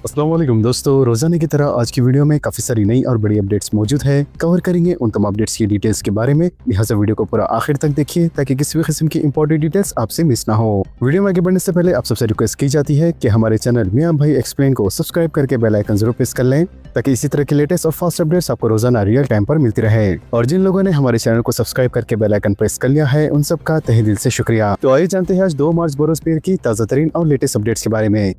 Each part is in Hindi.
अस्सलाम वालेकुम दोस्तों, रोजाना की तरह आज की वीडियो में काफ़ी सारी नई और बड़ी अपडेट्स मौजूद है। कवर करेंगे उन तमाम अपडेट्स की डिटेल्स के बारे में, लिहाजा वीडियो को पूरा आखिर तक देखिए ताकि किसी भी किस्म की इंपॉर्टेंट डिटेल्स आपसे मिस ना हो। वीडियो में आगे बढ़ने से पहले आप सबसे रिक्वेस्ट की जाती है कि हमारे चैनल मियां भाई एक्सप्लेन को सब्सक्राइब करके बेल आइकन जरूर प्रेस कर लें ताकि इसी तरह की लेटेस्ट और फास्ट अपडेट्स आपको रोजाना रियल टाइम पर मिलती रहे। और जिन लोगों ने हमारे चैनल को सब्सक्राइब करके बेल आइकन प्रेस कर लिया है उन सबका तहे दिल से शुक्रिया। तो आइए जानते हैं आज 2 मार्च बरोज पीर की ताज़ा तरीन और लेटेस्ट अपडेट्स के बारे में।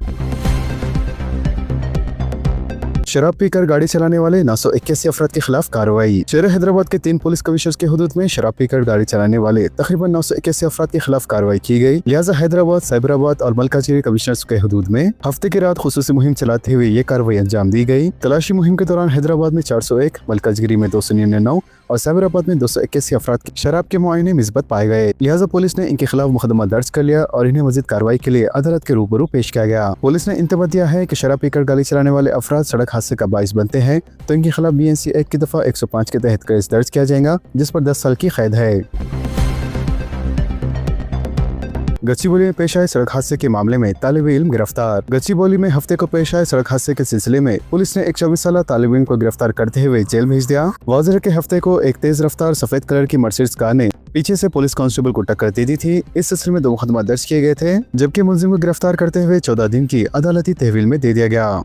शराब पीकर गाड़ी चलाने वाले 981 अफराद के खिलाफ कार्रवाई। शहर हैदराबाद के 3 पुलिस कमिश्नर्स के हुदूद में शराब पीकर गाड़ी चलाने वाले तकरीबन 981 अफराद के खिलाफ कार्रवाई की गई। लिहाजा हैदराबाद, साइबराबाद और मलकाजिगिरी कमिश्नर्स के हुदूद में हफ्ते की रात खुसूसी मुहिम चलाते हुए ये कार्रवाई अंजाम दी गई। तलाशी मुहिम के दौरान हैदराबाद में 401, मलकाजिगिरी में 299 और साइबराबाद में 281 अफराद की शराब के मुआयने मिस्बत पाए गए। लिहाजा पुलिस ने इनके खिलाफ मुकदमा दर्ज कर लिया और इन्हें मजीद कार्रवाई के लिए अदालत के रूबरू पेश किया गया। पुलिस ने इंतबाह दिया है कि शराब पीकर गाड़ी चलाने वाले अफराद सड़क हादसे का बाइस बनते हैं तो इनके खिलाफ BNC एक्ट की दफा 105 के तहत केस दर्ज किया जाएगा, जिस पर 10 साल की कैद है। गच्चीबौली में पेश आए सड़क हादसे के मामले में तालिब इल्म गिरफ्तार। गच्चीबौली में हफ्ते को पेश आए सड़क हादसे के सिलसिले में पुलिस ने एक 24 साल तालिब इल्म को गिरफ्तार करते हुए जेल भेज दिया। वाज़ेह है कि हफ्ते को एक तेज रफ्तार सफेद कलर की मर्सिडीज कार ने पीछे से पुलिस कांस्टेबल को टक्कर दे दी थी। इस सिलसिले में 2 मुकदमा दर्ज किए गए थे, जबकि मुलजिम को गिरफ्तार करते हुए 14 दिन की अदालती तहवील में दे दिया गया।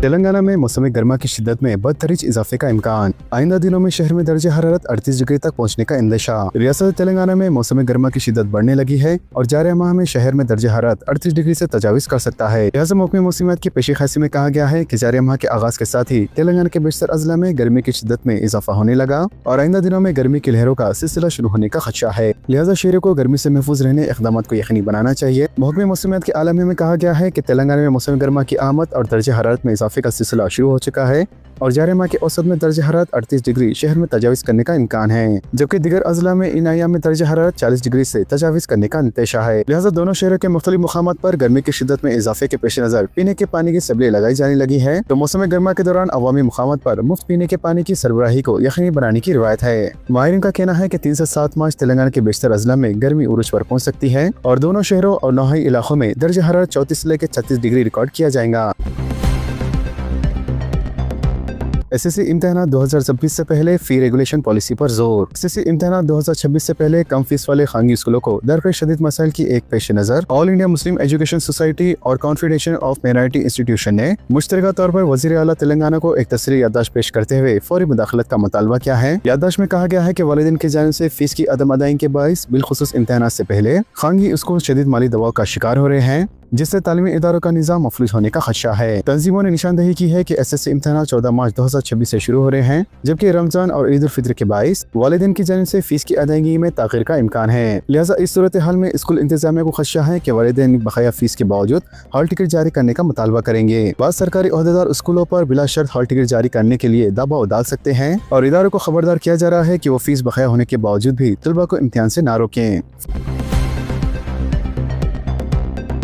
तेलंगाना में मौसम गर्मा की शिद्दत में बदतरीज इजाफे का इम्कान। आइंदा दिनों में शहर में दर्जे हरारत 38 डिग्री तक पहुंचने का अंदेशा। रियासत तेलंगाना में मौसम गर्मा की शिद्दत बढ़ने लगी है और जारे माह में शहर में दर्जे हरारत 38 डिग्री से तजाविज कर सकता है। लिहाजा महकमे मौसमियात की पेशी खासी में कहा गया है कि जारे माह के आगाज के साथ ही तेलंगाना के बेशतर अजला में गर्मी की शिद्दत में इजाफा होने लगा और आइंदा दिनों में गर्मी की लहरों का सिलसिला शुरू होने का खदशा है। लिहाजा शहरों को गर्मी से महफूज रहने इक़दाम को यकीनी बनाना चाहिए। महकमे मौसमियात के आलमी में कहा गया है कि तेलंगाना में मौसम गर्मा की आमद और दर्जे हरारत में इजाफे का सिलसिला शुरू हो चुका है और जारे माह के औसत में दर्जे हरारत 38 डिग्री शहर में तजाविज करने का इम्कान है, जबकि दिगर अजला में इन अय्याम में दर्जे हरारत 40 डिग्री से तजाविज करने का अंदेशा है। लिहाजा दोनों शहरों के मुख्तलिफ मुकामात पर गर्मी की शिद्दत में इजाफे के पेश नजर पीने के पानी की सप्लाई लगाई जाने लगी है, तो मौसम गर्मा के दौरान अवामी मुकामात पर मुफ्त पीने के पानी की सरबराही को यकीनी बनाने की रिवायत है। माहिरीन का कहना है कि 3 से 7 मार्च तेलंगाना के बेशतर अजला में गर्मी उरूज पर पहुंच सकती है और दोनों शहरों और नौहाई इलाकों में दर्जे हरारत 34 से लेकर 36 डिग्री रिकॉर्ड किया जाएगा। SSC इम्तिहानात 2026 से पहले फी रेगुलेशन पॉलिसी पर जोर। SSC इम्तिहानात 2026 से पहले कम फीस वाले खानगी स्कूलों को दरपेश शदीद मसाइल की एक पेश नज़र all India Muslim education society और कॉन्फेडरेशन ऑफ माइनॉरिटी इंस्टीट्यूशन ने मुश्तरका तौर पर वज़ीर आला तेलंगाना को एक तस्रीरी याददाश्त पेश करते हुए फौरी मुदाखलत का मुतालबा किया है। याददाश्त में कहा गया है कि वालिदैन की जानिब से फीस की अदम अदायगी के बाइस बिलखुसूस इम्तिहानात से पहले खानगी स्कूल शदीद माली दबाव का शिकार हो रहे हैं, जिससे तालीमी इदारों का निज़ाम मफलूज होने का खदशा है। तंजीमों ने निशानदही की है कि SSC इम्तिहानात 14 मार्च 2026 से शुरू हो रहे हैं, जबकि रमजान और ईद उल फित्र के बाइस वालिदैन की जानिब से फीस की अदायगी में ताख़ीर का इम्कान है। लिहाजा इस सूरत हाल में स्कूल इंतजामिया को खदशा है कि वालिदैन बकाया फीस के बावजूद हॉल टिकट जारी करने का मुतालबा करेंगे। बाद सरकारी ओहदेदार स्कूलों पर बिला शर्त हॉल टिकट जारी करने के लिए दबाव डाल सकते हैं और इदारों को खबरदार किया जा रहा है कि वो फीस बकाया होने के बावजूद भी तलबा को इम्तिहान से ना रोकें।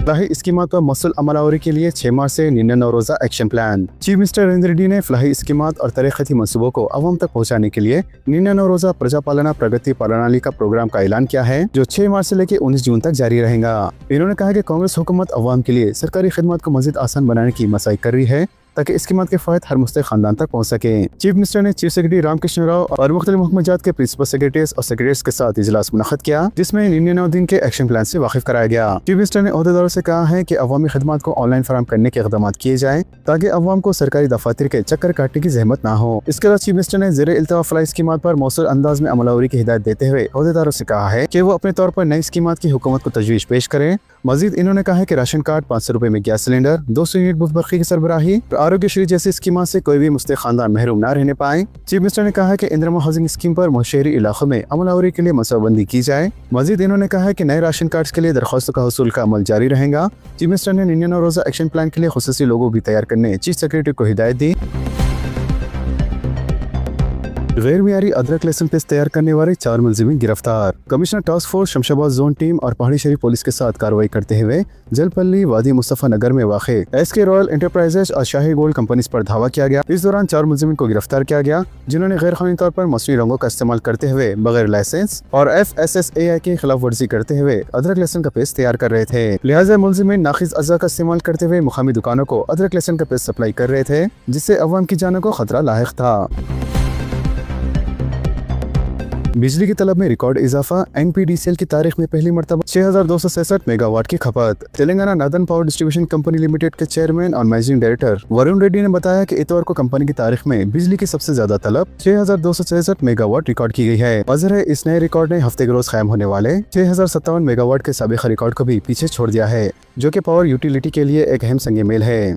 फलाही स्कीमात पर मौसूल अमलावरी के लिए 6 मार्च से 99 रोज़ा action plan. Chief minister Narendra Reddy ने फलाही स्कीमात और तरक्याती मंसूबों को अवाम तक पहुंचाने के लिए 99 रोज़ा प्रजा पालना प्रगति प्रणाली का प्रोग्राम का ऐलान किया है, जो 6 मार्च से लेकर 19 जून तक जारी रहेगा। इन्होंने कहा कि कांग्रेस हुकूमत अवाम के लिए सरकारी खिदमत को मजीद आसान बनाने की मसाई कर रही है ताकि स्कीमात के फायदे हर मुस्तहिक खानदान तक पहुंच सके। चीफ मिनिस्टर ने चीफ सेक्रेटरी रामकृष्ण राव और मुख्तलिफ महकमात के प्रिंसिपल सेक्रेटरीज और सेक्रेटरीज के साथ इजलास मुनअक्कद किया, जिसमें 99 दिन के एक्शन प्लान से वाकिफ कराया गया। चीफ मिनिस्टर ने ओहदेदारों से कहा है कि अवामी खिदमत को ऑनलाइन फराहम करने के इक़दाम किए जाएं ताकि अवाम को सरकारी दफातर के चक्कर काटने की जहमत ना हो। इसके अलावा चीफ मिनिस्टर ने ज़ेरे इल्तवा फलाही स्कीमात पर मौसूल अंदाज में अमलावरी की हिदायत देते हुए ओहदेदारों से कहा है कि वो अपने तौर पर नई स्कीमात की हुकूमत को तजवीज़ पेश करें। मजीद इन्होंने कहा है कि राशन कार्ड, 500 रुपए में गैस सिलेंडर, 200 यूनिट मुफ्त बरक़ी की सरबराही, आरोग्यश्री जैसी स्कीमात से कोई भी मुस्तहिक खानदान महरूम न रहने पाए। चीफ मिनिस्टर ने कहा है कि इंदिरा हाउसिंग स्कीम पर मुशहरी इलाकों में अमलावरी के लिए मनसूबाबंदी की जाए। मजीद इन्होंने कहा है कि नए राशन कार्ड के लिए दरख्वास्तों का हसूल का अमल जारी रहेगा। चीफ मिनिस्टर ने 99 रोज़ा एक्शन प्लान के लिए खुसूसी लोगो भी तैयार करने चीफ सेक्रेटरी को हिदायत दी। गैर मियारी अदरक लहसुन पेस्ट तैयार करने वाले 4 मुलजिमीन गिरफ्तार। Commissioner task force Shamshabad zone team और पहाड़ी शरीफ पुलिस के साथ कार्रवाई करते हुए जलपल्ली वादी मुस्तफा नगर में वाक़ SK रॉयल एंटरप्राइजेज और शाही गोल्ड कंपनीज पर धावा किया गया। इस दौरान 4 मुलजिमीन को गिरफ्तार किया गया जिन्होंने गैर कानूनी तौर पर मसनूई रंगों का इस्तेमाल करते हुए बगैर लाइसेंस और FSSAI की खिलाफ वर्जी करते हुए अदरक लहसुन का पेस्ट तैयार कर रहे थे। लिहाजा मुलजिमीन नाखिस अज़ा का इस्तेमाल करते हुए मुकामी दुकानों को अदरक लहसुन का पेस्ट सप्लाई कर रहे थे, जिससे अवाम की जानों को खतरा लाहिक था। बिजली की तलब में रिकॉर्ड इजाफा। NPDCL की तारीख में पहली मरतबा 6267 मेगावाट की खपत। Telangana northern power distribution company limited के चेयरमैन और मैनेजिंग डायरेक्टर वरुण रेड्डी ने बताया कि इतवार को कंपनी की तारीख में बिजली की सबसे ज्यादा तलब 6266 मेगावाट रिकॉर्ड की गई है। वजह है इस नए रिकॉर्ड ने हफ्ते के रोज कायम होने वाले 6057 मेगावाट के साबिक़ा रिकॉर्ड को भी पीछे छोड़ दिया है, जो कि पावर यूटिलिटी के लिए एक अहम संग मेल है।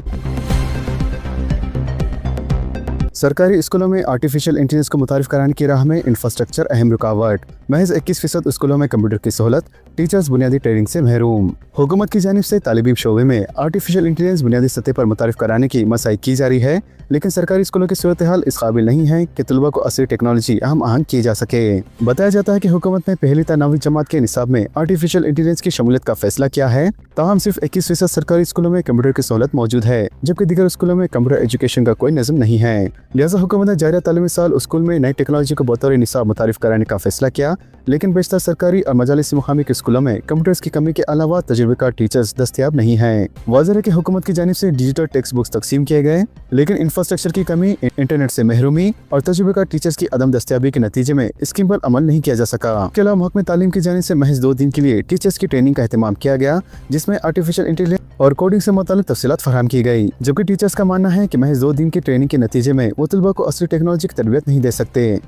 सरकारी स्कूलों में आर्टिफिशियल इंटेलिजेंस को मुतारिफ कराने की राह में इंफ्रास्ट्रक्चर अहम रुकावट। महज 21% स्कूलों में कंप्यूटर की सहूलत, टीचर्स बुनियादी ट्रेनिंग से महरूम। हुकूमत की जानिब से तालिबी शोबे में आर्टिफिशियल इंटेलिजेंस बुनियादी सतह पर मुतारिफ कराने की मसाई की जा रही है, लेकिन सरकारी स्कूलों की सूरत हाल इस काबिल नहीं है कि तलबा को असली टेक्नोलॉजी अहम आहंग की जा सके। बताया जाता है कि हुकूमत ने पहली ता 9वीं जमात के निसाब में आर्टिफिशियल इंटेलिजेंस की शमूलियत का फैसला किया है, ताहम सिर्फ 21% सरकारी स्कूलों में कंप्यूटर की सहूलत मौजूद है, जबकि दीगर स्कूलों में कंप्यूटर एजुकेशन का कोई निज़म नहीं है। लिहाजा हुकूमत ने जारी तालीमी साल स्कूल में नई टेक्नोलॉजी को बतौर निसाब मुतारिफ कराने का फैसला किया, लेकिन बेशतर सरकारी और मजालिस मुकामी के स्कूलों में कंप्यूटर्स की कमी के अलावा तजुर्बेकार टीचर्स दस्तयाब नहीं हैं। वाज़ेह है कि हुकूमत की जानिब से डिजिटल टेक्स्ट बुक्स तकसीम किए गए, लेकिन इंफ्रास्ट्रक्चर की कमी, इंटरनेट से महरूमी और तजुर्बेकार टीचर्स की अदम दस्तयाबी के नतीजे में स्कीम पर अमल नहीं किया जा सका। इसके अलावा महकमे तालीम की जानिब से महज 2 दिन के लिए टीचर्स की ट्रेनिंग का एहतमाम किया गया, जिसमें आर्टिफिशियल इंटेलिजेंस और कोडिंग से मुताल्लिक तफसीलात फराहम की गई, जबकि टीचर्स का मानना है कि महज 2 दिन की ट्रेनिंग के नतीजे में वो तलबा को असली टेक्नोलॉजी की तरबियत नहीं दे सकते।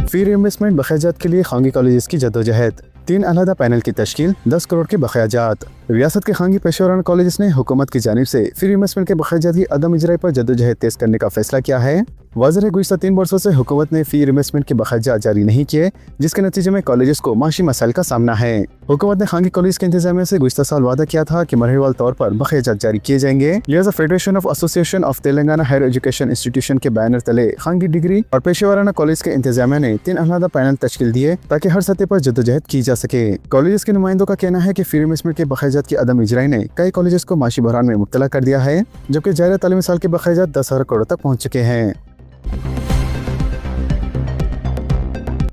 फी इन्वेस्टमेंट बकायाजात के लिए खांगी कॉलेजेस की जद्दोजहद। 3 अलहदा पैनल की तश्कील, 10 करोड़ के बकायाजात। रियासत के खांगी पेशेवराना कॉलेजेस ने हुकूमत की जानिब से फ्री इन्वेस्टमेंट के बकायाजात की अदम इजराई पर जद्दोजहद तेज करने का फैसला किया है। वाज़ेह है गुज़िश्ता 3 वर्षों से हुकूमत ने फी इन्वेस्टमेंट के बकायाजात जारी नहीं किए, जिसके नतीजे में कॉलेजेस को माशी मसाइल का सामना है। हुकूमत ने खांगी कॉलेज के इंतजामिया से गुज़िश्ता साल वादा किया था कि मरहलेवार तौर पर बकायाजात जारी किए जाएंगे। लिहाजा federation of association of Telangana higher education institution के बैनर तले खांगी डिग्री और पेशेवराना कॉलेज के इंतजामिया ने 3 अलहदा पैनल तश्कील दिए, ताकि हर सतह पर जद्दोजहद की जा सके। कॉलेजेस के नुमाइंदों का कहना है कि फी इन्वेस्टमेंट के बकायाजात की अदम इजराई ने कई कॉलेजेस को माशी बहरान में मुब्तला कर दिया है, जबकि जारी तालीमी साल के बकायाजात 10,000 करोड़ तक पहुँच चुके हैं।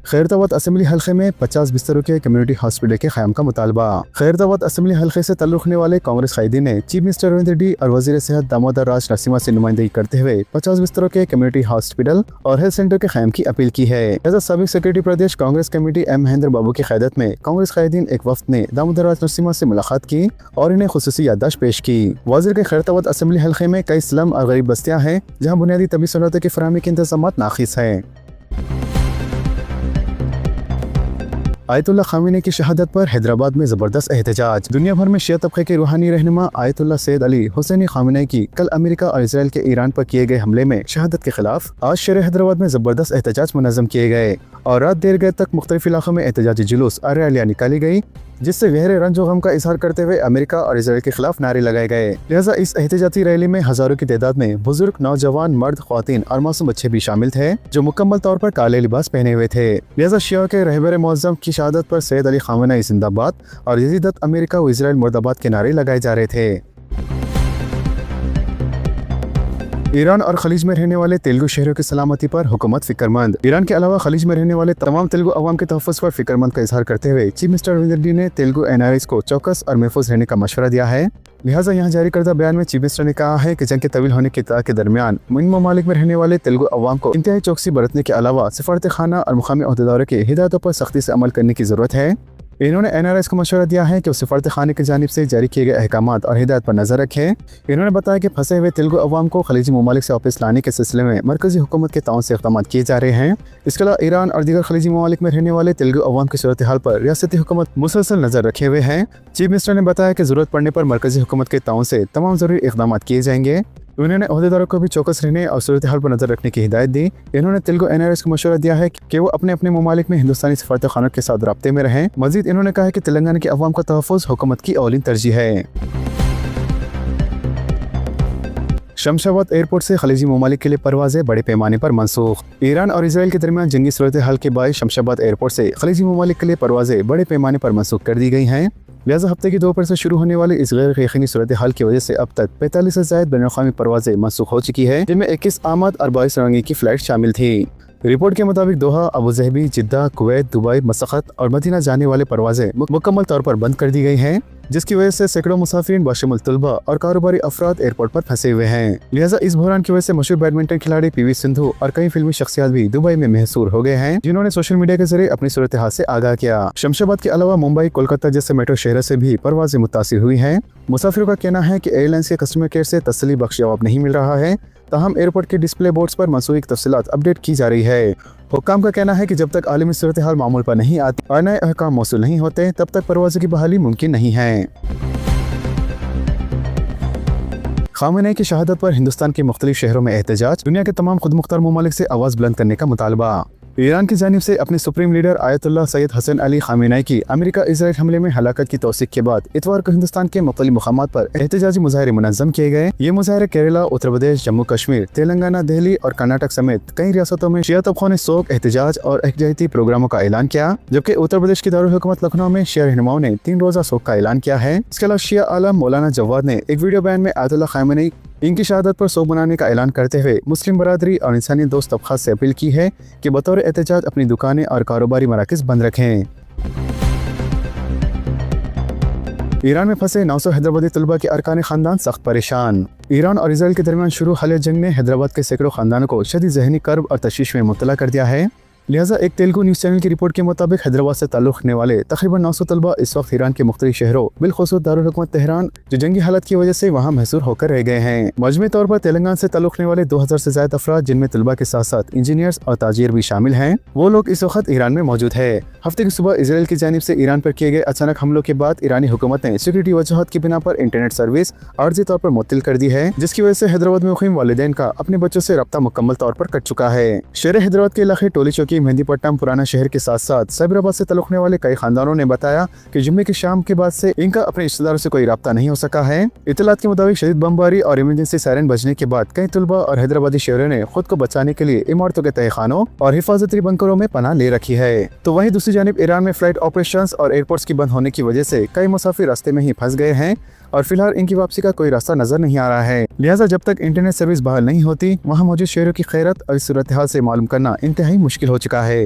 खैरताबाद असेंबली हल्के में 50 बिस्तरों के कम्युनिटी हॉस्पिटल के क़याम का मुतालबा। खैरताबाद असेंबली हल्के से ताल्लुक़ रखने वाले कांग्रेस कायदीन ने चीफ मिनिस्टर रविंद्र रेड्डी और वज़ीर सेहत दामोदर राज नरसिम्हा से नुमाइंदगी करते हुए 50 बिस्तरों के कम्युनिटी हॉस्पिटल और हेल्थ सेंटर के क़याम की अपील की है। लिहाजा साबिक़ सेक्रेटरी प्रदेश कांग्रेस कमेटी M महेंद्र बाबू की क़यादत में कांग्रेस कायदीन एक वफ़द ने दामोदर राज नरसिम्हा से मुलाकात की और इन्हें खुसूसी याददाश्त पेश की। वाज़ेह के खैरताबाद असेंबली हल्के में कई स्लम और गरीब बस्तियाँ हैं, जहाँ बुनियादी तबी सहूलतों की फराहमी के इंतज़ाम नाक़िस हैं। आयतुल्लाह खामेनी की शहादत पर हैदराबाद में जबरदस्त एहतजाज। दुनिया भर में शिया तबके के रूहानी रहनुमा आयतुल्लाह सैयद अली हुसैनी खामेनी की कल अमेरिका और इजराइल के ईरान पर किए गए हमले में शहादत के खिलाफ आज शहर हैदराबाद में जबरदस्त एहतजाज मुनज़्ज़म किए गए और रात देर गए तक मुख्तलिफ इलाकों में एहतजाजी जुलूस और रैलियां निकाली गई, जिससे गहरे रंज व गम का इजहार करते हुए अमेरिका और इजराइल के खिलाफ नारे लगाए गए। लिहाजा इस एहतजाजी रैली में हजारों की तादाद में बुजुर्ग, नौजवान, मर्द, ख्वातीन और मासूम बच्चे भी शामिल थे, जो मुकम्मल तौर पर काले लिबास पहने हुए थे। लिहाजा शिया के रहबर मुअज़्ज़म की शहादत पर सैयद अली खामेनी जिंदाबाद और यजीदत अमेरिका व इजराइल मुर्दाबाद के नारे लगाए जा रहे थे। ईरान और खलीज में रहने वाले तेलुगु शहरों की सलामती पर हुकूमत फिक्रमंद। ईरान के अलावा खलीज में रहने वाले तमाम तेलुगु अवाम के तहफ़्फ़ुज़ पर फिक्रमंद का इजहार करते हुए चीफ मिनिस्टर रविंद्र रेड्डी ने तेलुगु NRIs को चौकस और महफूज रहने का मशवरा दिया है। लिहाजा यहाँ जारी करदा बयान में चीफ मिनिस्टर ने कहा है कि जंग के तवील होने के दरमियान इन ममालिक में रहने वाले तेलुगु अवाम को इंतहाई चौकसी बरतने के अलावा सफारत खाना और मुकामी अहदेदारों की हिदायतों पर सख्ती से अमल करने की ज़रूरत है। इन्होंने NRIs को मशवरा दिया है कि वो सफारत खाने की जानिब से जारी किए गए अहकामात और हिदायत पर नजर रखें। इन्होंने बताया कि फंसे हुए तेलुगु अवाम को खलीजी ममालिक से वापस लाने के सिलसिले में मरकजी हुकूमत के ताउन से इक़दाम किए जा रहे हैं। इसके अलावा ईरान और दीगर खलीजी ममालिक में रहने वाले तेलुगु अवाम की सूरत हाल पर रियासती हुकूमत मुसलसल नजर रखे हुए हैं। चीफ मिनिस्टर ने बताया कि जरूरत पड़ने पर मरकजी हुकूमत के ताउन से तमाम जरूरी इक़दाम किए जाएंगे। उन्होंने अहदेदारों को भी चौकस रहने और सूरत हाल पर नजर रखने की हिदायत दी। इन्होंने तेलुगु NRIs को मशवरा दिया है कि वो अपने अपने ममालिक में हिंदुस्तानी सफारत खानों के साथ राब्ते में रहें। मजीद इन्होंने कहा कि तेलंगाना के अवाम का तहफ़्फ़ुज़ हुकूमत की औलीन तरजीह है। शमशाबाद एयरपोर्ट से खलीजी ममालिक के लिए परवाजें बड़े पैमाने पर मनसूख। ईरान और इसराइल के दरमियान जंगी सूरत हाल के बायस शमशाबाद एयरपोर्ट से खलीजी ममालिक के लिए परवाजें बड़े पैमाने पर मनसूख कर दी गई हैं। लिहाजा हफ्ते की दोपहर से शुरू होने वाली इस गैर यकीनी सूरत हाल की वजह से अब तक 45 से ज्यादा बैनुल-अक़वामी परवाजें मनसूख हो चुकी है, जिनमें 21 आमद और 22 रवानगी की फ्लाइट शामिल थी। रिपोर्ट के मुताबिक दोहा, अबू ज़हबी, जिद्दा, कुवैत, दुबई, मसक़त और मदीना जाने वाले परवाजें मुकम्मल तौर पर बंद कर दी गई हैं, जिसकी वजह से सैकड़ों मुसाफिरीन बाशमुल तलबा और कारोबारी अफराद एयरपोर्ट पर फंसे हुए हैं। लिहाजा इस बहरान की वजह से मशहूर बैडमिंटन खिलाड़ी पीवी सिंधु और कई फिल्मी शख्सियात भी दुबई में महसूर हो गए हैं, जिन्होंने सोशल मीडिया के जरिए अपनी सूरत हाल से आगाह किया। शमशाबाद के अलावा मुंबई, कोलकाता जैसे मेट्रो शहरों से भी परवाजें मुतासिर हुई हैं। मुसाफिरों का कहना है कि एयरलाइंस के कस्टमर केयर से तसल्ली बख्श जवाब नहीं मिल रहा है, ताहम एयरपोर्ट के डिस्प्ले बोर्ड्स पर मनसूखी की तफसीलात अपडेट की जा रही है। हुक्काम का कहना है कि जब तक आलमी सूरत हाल मामूल पर नहीं आती और नए अहकाम मौसूल नहीं होते, तब तक परवाज़ों की बहाली मुमकिन नहीं है। खामेनी की शहादत पर हिंदुस्तान के मुख्तलिफ शहरों में एहतजाज, दुनिया के तमाम खुद मुख्तार ममालिक से आवाज़ बुलंद करने का मुतालबा। ईरान की जानिब से अपने supreme leader Ayatollah Sayyid Hassan Ali Khamenei की अमेरिका इजराइल हमले में हलाकत की तौसीक के बाद इतवार को हिंदुस्तान के मुख्तलिफ मुकामात पर एहतजाजी मुजाहरे मुनज़्ज़म किए गए। ये मुजाहरे केरला, उत्तर प्रदेश, जम्मू कश्मीर, तेलंगाना, दिल्ली और कर्नाटक समेत कई रियासतों में शिया तबकों ने शोक, एहतजाज और यकजहती प्रोग्रामों का ऐलान किया, जबकि उत्तर प्रदेश की दारुल हुकूमत लखनऊ में शिया रहनुमाओं ने 3 रोज़ा शोक का ऐलान किया है। इसके अलावा शिया आलम मौलाना जवाद ने एक वीडियो बयान में आयतुल्लाह खामेनी इनकी शहादत पर शोक मनाने का ऐलान करते हुए मुस्लिम बरादरी और इंसानी दोस्त तबका से अपील की है कि बतौर एहतजाज अपनी दुकानें और कारोबारी मराकज़ बंद रखें। ईरान में फंसे 900 हैदराबादी तलबा के अरकान खानदान सख्त परेशान। ईरान और इसराइल के दरमियान शुरू हालिया जंग ने हैदराबाद के सैकड़ों खानदानों को शदीद ज़हनी कर्ब और तशवीश में मुब्तला कर दिया है। लिहाजा एक तेलुगु न्यूज़ चैनल की रिपोर्ट के मुताबिक हैदराबाद से ताल्लुक़ रखने वाले तकरीबन 900 तलबा इस वक्त ईरान के मुख्तलिफ शहरों बिलखुसूस दारुल हुकूमत तेहरान जो जंगी हालत की वजह से वहाँ महसूर होकर रह गए हैं। मजमूई तौर पर तेलंगाना से ताल्लुक़ रखने वाले 2000 से ज्यादा अफराद, जिनमें तलबा के साथ साथ इंजीनियर्स और ताजिर भी शामिल हैं, वो लोग इस वक्त ईरान में मौजूद है। हफ्ते की सुबह इसराइल की जानिब से ईरान पर किए गए अचानक हमलों के बाद ईरानी हुकूमत ने सिक्योरिटी वजूहात की बिना पर इंटरनेट सर्विस आर्जी तौर पर मुअत्तल कर दी है, जिसकी वजह से हैदराबाद में मुक़ीम वालिदैन का अपने बच्चों से रब्ता मुकम्मल तौर पर कट चुका है। शहर हैदराबाद के इलाके टोली चौकी, मेहंदीपट्टनम, पुराना शहर के साथ साथ साइबराबाद से ताल्लुक़ रखने वाले कई खानदानों ने बताया कि जुम्मे की शाम के बाद से इनका अपने रिश्तेदारों से कोई रब्ता नहीं हो सका है। इत्तलात के मुताबिक शदीद बमबारी और इमरजेंसी सायरन बजने के बाद कई तलबा और हैदराबादी शहरों ने खुद को बचाने के लिए इमारतों के तहखानों और हिफाजती बंकरों में पनाह ले रखी है। तो वहीं दूसरी जानिब ईरान में फ्लाइट ऑपरेशंस और एयरपोर्ट्स की बंद होने की वजह से कई मुसाफिर रास्ते में ही फंस गए हैं और फिलहाल इनकी वापसी का कोई रास्ता नजर नहीं आ रहा है। लिहाजा जब तक इंटरनेट सर्विस बहाल नहीं होती, वहाँ मौजूद शहरों की खैरत और सूरत हाल से मालूम करना इंतहाई मुश्किल हो चुका है।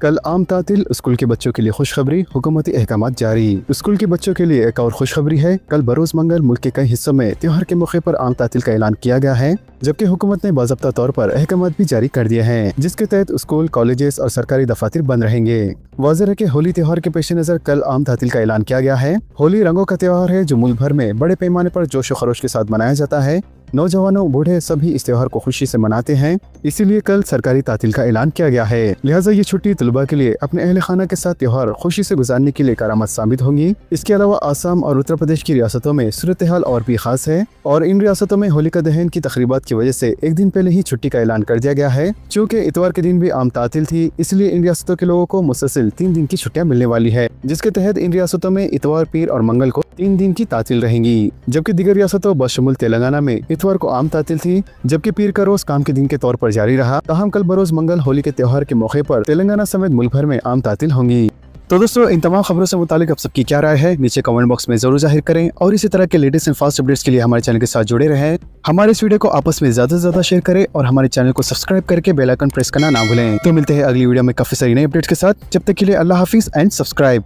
कल आम तातिल, स्कूल के बच्चों के लिए खुशखबरी, हुकूमती अहकामात जारी। स्कूल के बच्चों के लिए एक और खुशखबरी है। कल बरोज़ मंगल मुल्क के कई हिस्सों में त्योहार के मौके पर आम तातिल का ऐलान किया गया है, जबकि हुकूमत ने बाज़ाब्ता तौर पर अहकामात भी जारी कर दिए हैं, जिसके तहत स्कूल, कॉलेजेस और सरकारी दफातर बंद रहेंगे। वाज़ेह है कि होली त्योहार के पेश नज़र कल आम तातिल का ऐलान किया गया है। होली रंगों का त्योहार है जो मुल्क भर में बड़े पैमाने पर जोश व खरोश के साथ मनाया जाता है। नौजवानों, बूढ़े सभी इस त्योहार को खुशी से मनाते हैं, इसीलिए कल सरकारी तातील का ऐलान किया गया है। लिहाजा ये छुट्टी तलबा के लिए अपने अहल खाना के साथ त्योहार खुशी से गुजारने के लिए करामत साबित होंगी। इसके अलावा आसाम और उत्तर प्रदेश की रियासतों में सूरत हाल और भी खास है और इन रियासतों में होलिका दहन की तकरीबात की वजह से एक दिन पहले ही छुट्टी का ऐलान कर दिया गया है। चूँकि इतवार के दिन भी आम तातील थी, इसलिए इन रियासतों के लोगों को मुसलसल 3 दिन की छुट्टियां मिलने वाली है, जिसके तहत इन रियासतों में इतवार, पीर और मंगल को 3 दिन की तातील रहेंगी, जबकि दीगर रियासतों बशमुल तेलंगाना में इतवार को आम तातील थी, जबकि पीर का रोज काम के दिन के तौर पर जारी रहा। ताहम कल बरोज मंगल होली के त्योहार के मौके पर तेलंगाना समेत मुल्क भर में आम तातील होंगी। तो दोस्तों, इन तमाम खबरों से मुतालिक आप सबकी क्या राय है, नीचे कमेंट बॉक्स में जरूर जाहिर करें और इसी तरह के लेटेस्ट एंड फास्ट अपडेट्स के लिए हमारे चैनल के साथ जुड़े रहें। हमारे इस वीडियो को आपस में ज्यादा से ज्यादा शेयर करें और हमारे चैनल को सब्सक्राइब करके बेल आइकन प्रेस करना ना भूलें। तो मिलते हैं अगली वीडियो में काफी सारी नई अपडेट्स के साथ। जब तक के लिए अल्लाह हाफिज एंड सब्सक्राइब।